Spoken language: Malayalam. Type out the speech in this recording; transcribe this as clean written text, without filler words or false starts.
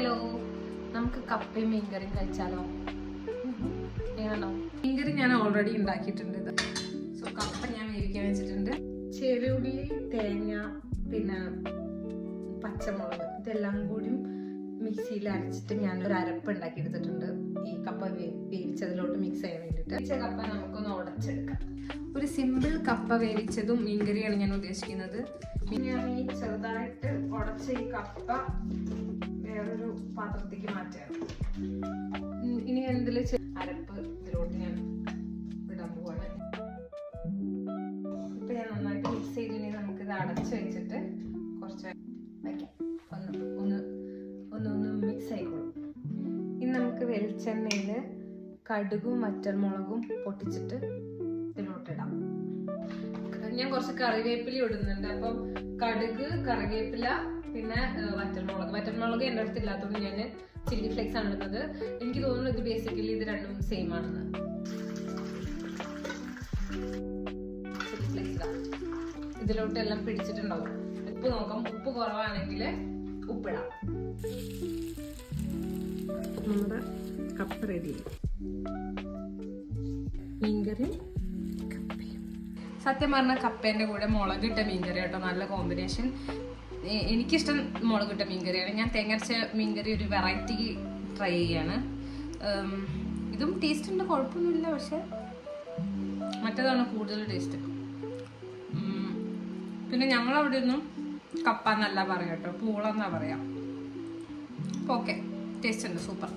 ഹലോ, നമുക്ക് കപ്പയും മീൻകറിയും കഴിച്ചാലോ? എങ്ങനെയാണോ? മീൻകറി ഞാൻ ഓൾറെഡി ഉണ്ടാക്കിയിട്ടുണ്ട്. സോ കപ്പ ഞാൻ വേവിക്കാൻ വെച്ചിട്ടുണ്ട്. ചെറുള്ളി, തേങ്ങ, പിന്നെ പച്ചമുളക് ഇതെല്ലാം കൂടി മിക്സിയിൽ അരച്ചിട്ട് ഞാൻ ഒരു അരപ്പ് ഉണ്ടാക്കി എടുത്തിട്ടുണ്ട്. ഈ കപ്പ വേവിച്ചതിലോട്ട് മിക്സ് ചെയ്യാൻ വേണ്ടിയിട്ട്. കപ്പ നമുക്കൊന്ന് ഉടച്ചെടുക്കാം. ഒരു സിമ്പിൾ കപ്പ വേവിച്ചതും മീൻകറിയാണ് ഞാൻ ഉദ്ദേശിക്കുന്നത്. ഞാൻ ഈ ചെറുതായിട്ട് ഉടച്ച ഈ കപ്പ വേറൊരു പാത്രത്തേക്ക് മാറ്റാണ്. ഇനി എന്തില് അരപ്പ് ഇതിലോട്ട് ഞാൻ ഇടാൻ പോവാണ്. ഇപ്പൊ ഞാൻ നന്നായിട്ട് മിക്സ് ചെയ്തിനി നമുക്കിത് അടച്ചു വെച്ചിട്ട് കുറച്ച് വയ്ക്കാം. ഒന്ന് മിക്സ് ആയിക്കോളും. ഇനി നമുക്ക് വെളിച്ചെണ്ണയിൽ കടുകും വറ്റൽമുളകും പൊട്ടിച്ചിട്ട് ഇതിലോട്ടിടാം. ഞാൻ കുറച്ച് കറിവേപ്പില ഇടുന്നുണ്ട്. അപ്പം കടുക്, കറിവേപ്പില, പിന്നെ വറ്റൽമുളക് എൻ്റെ അടുത്ത് ഇല്ലാത്തതുകൊണ്ട് ഞാൻ ചില്ലി ഫ്ലേക്സ് ആണ് ഇടുന്നത്. എനിക്ക് തോന്നുന്നു ഇത് ബേസിക്കലി ഇത് രണ്ടും സെയിം ആണെന്ന്. ചില്ലി ഫ്ലേക്സ് ഇടാം. ഇതിലോട്ട് എല്ലാം പിടിച്ചിട്ടുണ്ടാവും. ഉപ്പ് നോക്കാം. ഉപ്പ് കുറവാണെങ്കിൽ ഉപ്പിടാം. നമ്മുടെ കപ്പ റെഡി. മീൻകറി കപ്പയും. സത്യം പറഞ്ഞാൽ കപ്പേൻ്റെ കൂടെ മുളകിട്ട മീൻകറി കേട്ടോ, നല്ല കോമ്പിനേഷൻ. എനിക്കിഷ്ടം മുളകിട്ട മീൻകറിയാണ്. ഞാൻ തേങ്ങരച്ച മീൻകറി ഒരു വെറൈറ്റി ട്രൈ ചെയ്യാണ്. ഇതും ടേസ്റ്റ് ഉണ്ട്, കുഴപ്പമൊന്നുമില്ല. പക്ഷെ മറ്റേതാണ് കൂടുതൽ ടേസ്റ്റ്. പിന്നെ ഞങ്ങളവിടെ ഒന്നും കപ്പ എന്നല്ല പറയാം കേട്ടോ, പൂളെന്നാ പറയാം. ഓക്കെ, ടേസ്റ്റ് ഉണ്ട്, സൂപ്പർ.